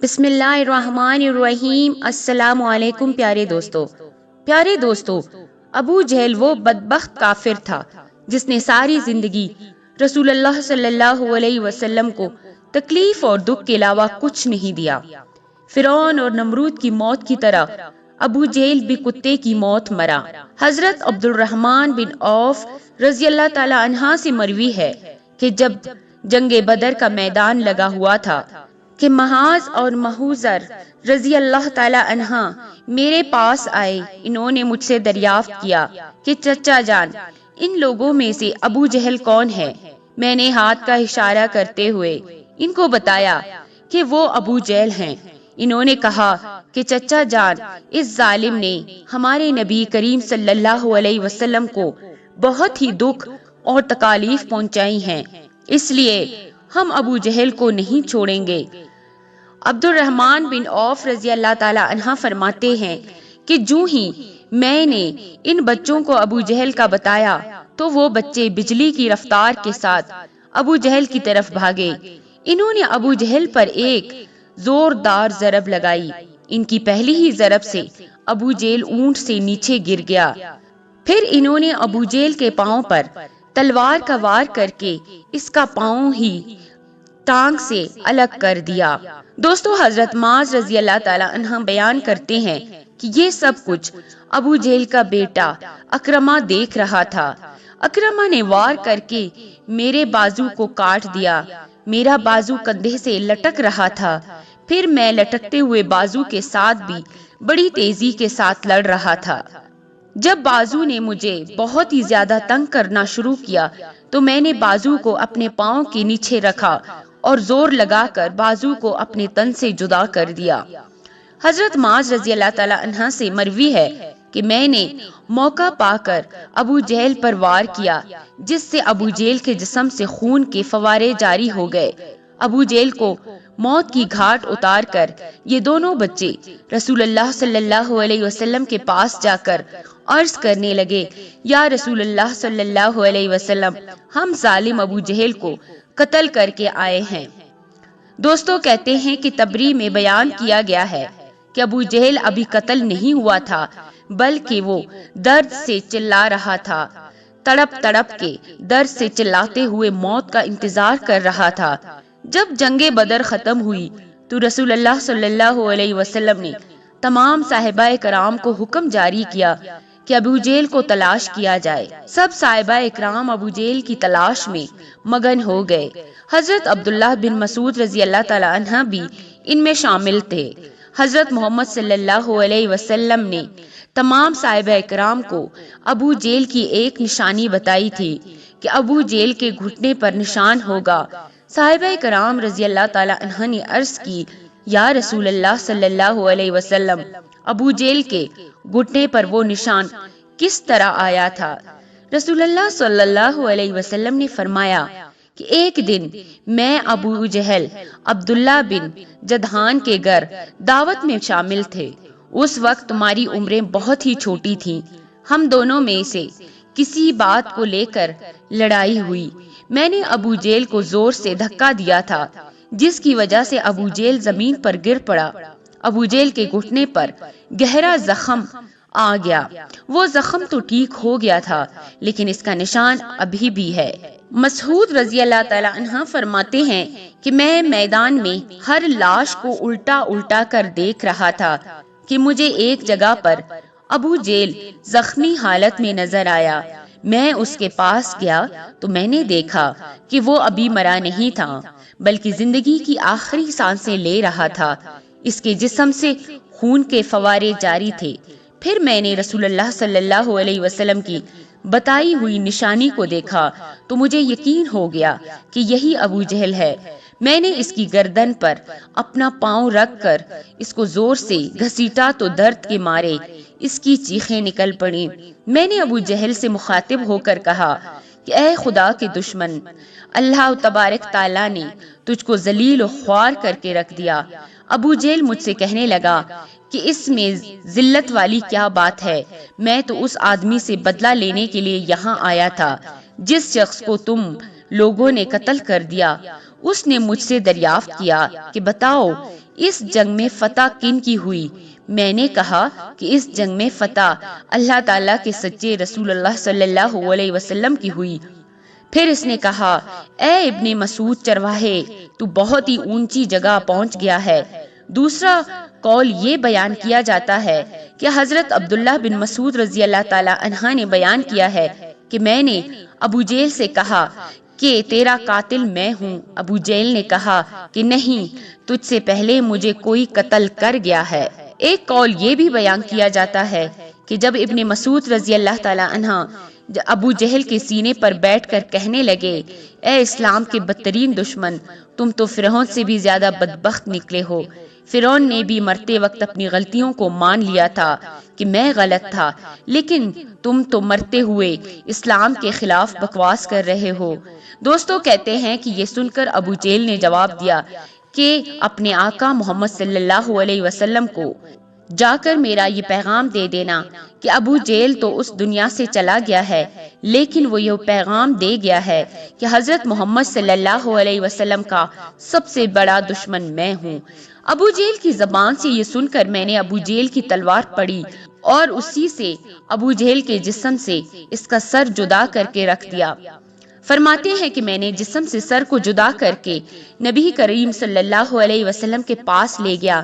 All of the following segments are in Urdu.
بسم اللہ الرحمن الرحیم۔ السلام علیکم پیارے دوستو، ابو جہل وہ بدبخت کافر تھا جس نے ساری زندگی رسول اللہ صلی اللہ علیہ وسلم کو تکلیف اور دکھ کے علاوہ کچھ نہیں دیا۔ فرعون اور نمرود کی موت کی طرح ابو جہل بھی کتے کی موت مرا۔ حضرت عبد الرحمن بن عوف رضی اللہ تعالی عنہ سے مروی ہے کہ جب جنگ بدر کا میدان لگا ہوا تھا کہ محاذ اور محوذر رضی اللہ تعالی عنہ میرے پاس آئے۔ انہوں نے مجھ سے دریافت کیا کہ چچا جان، ان لوگوں میں سے ابو جہل کون ہے؟ میں نے ہاتھ کا اشارہ کرتے ہوئے ان کو بتایا کہ وہ ابو جہل ہیں۔ انہوں نے کہا کہ چچا جان، اس ظالم نے ہمارے نبی کریم صلی اللہ علیہ وسلم کو بہت ہی دکھ اور تکالیف پہنچائی ہیں، اس لیے ہم ابو جہل کو نہیں چھوڑیں گے۔ عبد الرحمن بن عوف رضی اللہ تعالی عنہ فرماتے ہیں کہ جو ہی میں نے ان بچوں کو ابو جہل کا بتایا تو وہ بچے بجلی کی رفتار کے ساتھ ابو جہل کی طرف بھاگے۔ انہوں نے ابو جہل پر ایک زوردار ضرب لگائی۔ ان کی پہلی ہی ضرب سے ابو جہل اونٹ سے نیچے گر گیا۔ پھر انہوں نے ابو جہل کے پاؤں پر تلوار کا وار کر کے اس کا پاؤں ہی ٹانگ سے الگ کر دیا۔ دوستو، حضرت معاذ رضی اللہ تعالی عنہ بیان کرتے ہیں کہ یہ سب کچھ ابو جہل کا بیٹا اکرمہ دیکھ رہا تھا۔ اکرمہ نے وار کر کے میرے بازو کو کاٹ دیا۔ میرا بازو کندھے سے لٹک رہا تھا، پھر میں لٹکتے ہوئے بازو کے ساتھ بھی بڑی تیزی کے ساتھ لڑ رہا تھا۔ جب بازو نے مجھے بہت ہی زیادہ تنگ کرنا شروع کیا تو میں نے بازو کو اپنے پاؤں کے نیچے رکھا اور زور لگا کر بازو کو اپنے تن سے جدا کر دیا۔ حضرت معاذ رضی اللہ تعالی عنہ سے مروی ہے کہ میں نے موقع پا کر ابو جہل پر وار کیا، جس سے ابو جہل کے جسم سے خون کے فوارے جاری ہو گئے۔ ابو جہل کو موت کی گھاٹ اتار کر یہ دونوں بچے رسول اللہ صلی اللہ علیہ وسلم کے پاس جا کر عرض کرنے لگے، یا رسول اللہ صلی اللہ علیہ وسلم، ہم ظالم ابو جہل کو قتل کر کے آئے ہیں۔ دوستو، کہتے ہیں کہ تبری میں بیان کیا گیا ہے کہ ابو جہل ابھی قتل نہیں ہوا تھا، بلکہ وہ درد سے چلا رہا تھا، تڑپ تڑپ کے درد سے چلاتے ہوئے موت کا انتظار کر رہا تھا۔ جب جنگ بدر ختم ہوئی تو رسول اللہ صلی اللہ علیہ وسلم نے تمام صحابہ کرام کو حکم جاری کیا کہ ابو جہل کو تلاش کیا جائے۔ سب صحابہ کرام ابو جہل کی تلاش میں مگن ہو گئے۔ حضرت عبداللہ بن مسعود رضی اللہ تعالی عنہ بھی ان میں شامل تھے۔ حضرت محمد صلی اللہ علیہ وسلم نے تمام صحابہ کرام کو ابو جہل کی ایک نشانی بتائی تھی کہ ابو جہل کے گھٹنے پر نشان ہوگا۔ صحابہ کرام رضی اللہ تعالی عنہ نے عرض کی، یا رسول اللہ صلی اللہ علیہ وسلم، ابو جہل کے گھٹنے پر وہ نشان کس طرح آیا تھا؟ رسول اللہ صلی اللہ علیہ وسلم نے فرمایا کہ ایک دن میں ابو جہل عبداللہ بن جدعان کے گھر دعوت میں شامل تھے۔ اس وقت تمہاری عمریں بہت ہی چھوٹی تھیں۔ ہم دونوں میں سے کسی بات کو لے کر لڑائی ہوئی۔ میں نے ابو جہل کو زور سے دھکا دیا تھا، جس کی وجہ سے ابو جہل زمین پر گر پڑا۔ ابو جہل کے گھٹنے پر گہرا زخم آ گیا۔ وہ زخم تو ٹھیک ہو گیا تھا، لیکن اس کا نشان ابھی بھی ہے۔ مسعود رضی اللہ تعالی عنہ فرماتے ہیں کہ میں میدان میں ہر لاش کو الٹا الٹا کر دیکھ رہا تھا کہ مجھے ایک جگہ پر ابو جہل زخمی حالت میں نظر آیا۔ میں اس کے پاس گیا تو میں نے دیکھا کہ وہ ابھی مرا نہیں تھا، بلکہ زندگی کی آخری سانسیں لے رہا تھا۔ اس کے جسم سے خون کے فوارے جاری تھے۔ پھر میں نے رسول اللہ صلی اللہ علیہ وسلم کی بتائی ہوئی نشانی کو دیکھا تو مجھے یقین ہو گیا کہ یہی ابو جہل ہے۔ میں نے اس کی گردن پر اپنا پاؤں رکھ کر اس کو زور سے گھسیٹا تو درد کے مارے اس کی چیخیں نکل پڑیں۔ میں نے ابو جہل سے مخاطب ہو کر کہا کہ اے خدا کے دشمن، اللہ تبارک تعالیٰ نے تجھ کو ذلیل و خوار کر کے رکھ دیا۔ ابو جہل مجھ سے کہنے لگا کہ اس میں ذلت والی کیا بات ہے؟ میں تو اس آدمی سے بدلہ لینے کے لیے یہاں آیا تھا جس شخص کو تم لوگوں نے قتل کر دیا۔ اس نے مجھ سے دریافت کیا کہ بتاؤ اس جنگ میں فتح کن کی ہوئی؟ میں نے کہا کہ اس جنگ میں فتح اللہ تعالیٰ کے سچے رسول اللہ صلی اللہ علیہ وسلم کی ہوئی۔ پھر اس نے کہا، اے ابن مسعود چرواہے، تو بہت ہی اونچی جگہ پہنچ گیا ہے۔ دوسرا قول یہ بیان کیا جاتا ہے کہ حضرت عبداللہ بن مسعود رضی اللہ تعالی عنہ نے بیان کیا ہے کہ میں نے ابو جہل سے کہا کہ تیرا قاتل میں ہوں۔ ابو جہل نے کہا کہ نہیں، تجھ سے پہلے مجھے کوئی قتل کر گیا ہے۔ ایک قول یہ بھی بیان کیا جاتا ہے کہ جب ابن مسعود رضی اللہ تعالی عنہ ابو جہل کے سینے پر بیٹھ کر کہنے لگے، اے اسلام کے بدترین دشمن، تم تو فرعون سے بھی زیادہ بدبخت نکلے ہو۔ فرعون نے بھی مرتے وقت اپنی غلطیوں کو مان لیا تھا کہ میں غلط تھا، لیکن تم تو مرتے ہوئے اسلام کے خلاف بکواس کر رہے ہو۔ دوستو کہتے ہیں کہ یہ سن کر ابو جہل نے جواب دیا کہ اپنے آقا محمد صلی اللہ علیہ وسلم کو جا کر میرا یہ پیغام دے دینا کہ ابو جہل تو اس دنیا سے چلا گیا ہے، لیکن وہ یہ پیغام دے گیا ہے کہ حضرت محمد صلی اللہ علیہ وسلم کا سب سے بڑا دشمن میں ہوں۔ ابو جہل کی زبان سے یہ سن کر میں نے ابو جہل کی تلوار پڑی اور اسی سے ابو جہل کے جسم سے اس کا سر جدا کر کے رکھ دیا۔ فرماتے ہیں کہ میں نے جسم سے سر کو جدا کر کے نبی کریم صلی اللہ علیہ وسلم کے پاس لے گیا۔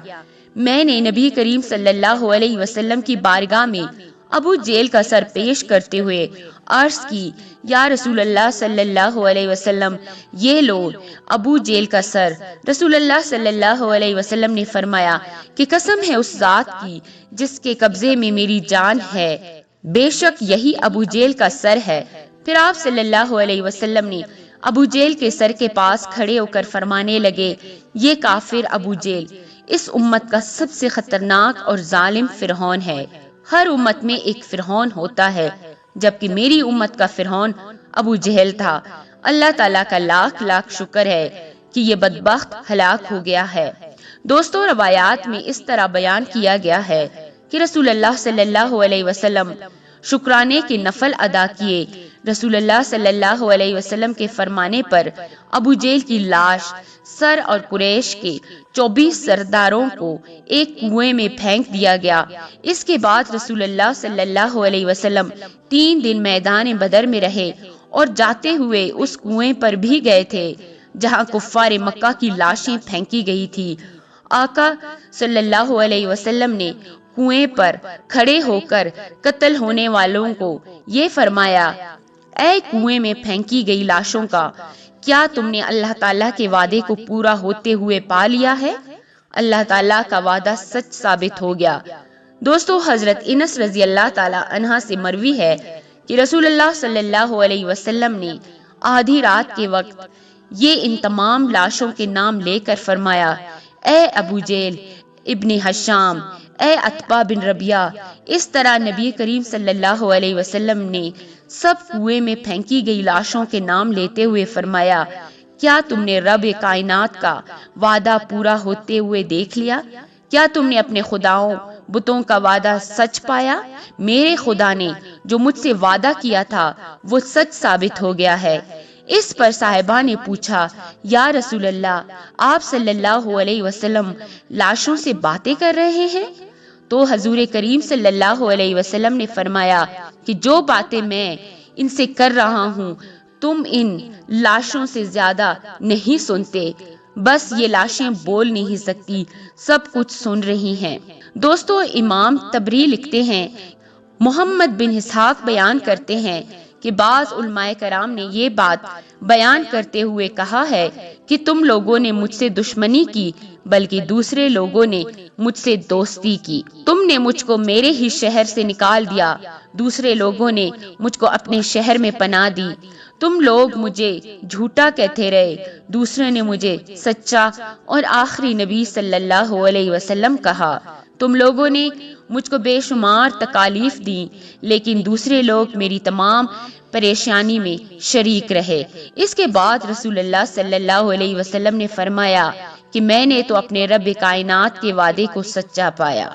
میں نے نبی کریم صلی اللہ علیہ وسلم کی بارگاہ میں ابو جہل کا سر پیش کرتے ہوئے عرض کی، یا رسول اللہ صلی اللہ علیہ وسلم، یہ لو ابو جہل کا سر۔ رسول اللہ صلی اللہ علیہ وسلم نے فرمایا کہ قسم ہے اس ذات کی جس کے قبضے میں میری جان ہے، بے شک یہی ابو جہل کا سر ہے۔ پھر آپ صلی اللہ علیہ وسلم نے ابو جہل کے سر کے پاس کھڑے ہو کر فرمانے لگے، یہ کافر ابو جہل اس امت کا سب سے خطرناک اور ظالم فرعون ہے۔ ہر امت میں ایک فرعون ہوتا ہے، جبکہ میری امت کا فرعون ابو جہل تھا۔ اللہ تعالیٰ کا لاکھ لاکھ شکر ہے کہ یہ بدبخت ہلاک ہو گیا ہے۔ دوستو روایات میں اس طرح بیان کیا گیا ہے کہ رسول اللہ صلی اللہ علیہ وسلم شکرانے کے نفل ادا کیے۔ رسول اللہ صلی اللہ علیہ وسلم کے فرمانے پر ابو جہل کی لاش سر اور قریش کے 24 سرداروں کو ایک کنویں میں پھینک دیا گیا۔ اس کے بعد رسول اللہ صلی اللہ علیہ وسلم 3 دن میدان بدر میں رہے اور جاتے ہوئے اس کنویں پر بھی گئے تھے جہاں کفار مکہ کی لاشیں پھینکی گئی تھی۔ آقا صلی اللہ علیہ وسلم نے کنویں پر کھڑے ہو کر قتل ہونے والوں کو یہ فرمایا، اے کنویں میں پھینکی گئی لاشوں کا، کیا تم نے اللہ تعالیٰ کے وعدے کو پورا ہوتے ہوئے پا لیا ہے؟ اللہ تعالیٰ کا وعدہ سچ ثابت ہو گیا۔ دوستو حضرت انس رضی اللہ تعالیٰ عنہ سے مروی ہے کہ رسول اللہ صلی اللہ علیہ وسلم نے آدھی رات کے وقت یہ ان تمام لاشوں کے نام لے کر فرمایا، اے ابو جہل ابن ہشام، اے عتبہ بن ربیعہ۔ اس طرح نبی کریم صلی اللہ علیہ وسلم نے سب کنویں میں پھینکی گئی لاشوں کے نام لیتے ہوئے فرمایا، کیا تم نے رب کائنات کا وعدہ پورا ہوتے ہوئے دیکھ لیا؟ کیا تم نے اپنے خداؤں بتوں کا وعدہ سچ پایا؟ میرے خدا نے جو مجھ سے وعدہ کیا تھا وہ سچ ثابت ہو گیا ہے۔ اس پر صاحبہ نے پوچھا، یا رسول اللہ، آپ صلی اللہ علیہ وسلم لاشوں سے باتیں کر رہے ہیں؟ تو حضور کریم صلی اللہ علیہ وسلم نے فرمایا کہ جو باتیں میں ان سے کر رہا ہوں تم ان لاشوں سے زیادہ نہیں سنتے، بس یہ لاشیں بول نہیں سکتی، سب کچھ سن رہی ہیں۔ دوستو امام طبری لکھتے ہیں، محمد بن اسحاق بیان کرتے ہیں کہ بعض علماء کرام نے یہ بات بیان کرتے ہوئے کہا ہے کہ تم لوگوں نے مجھ سے دشمنی کی بلکہ دوسرے لوگوں نے مجھ سے دوستی کی۔ تم نے مجھ کو میرے ہی شہر سے نکال دیا، دوسرے لوگوں نے مجھ کو اپنے شہر میں پناہ دی۔ تم لوگ مجھے جھوٹا کہتے رہے، دوسرے نے مجھے سچا اور آخری نبی صلی اللہ علیہ وسلم کہا۔ تم لوگوں نے مجھ کو بے شمار تکالیف دی، لیکن دوسرے لوگ میری تمام پریشانی میں شریک رہے۔ اس کے بعد رسول اللہ صلی اللہ علیہ وسلم نے فرمایا کہ میں نے تو اپنے رب کائنات کے وعدے کو سچا پایا۔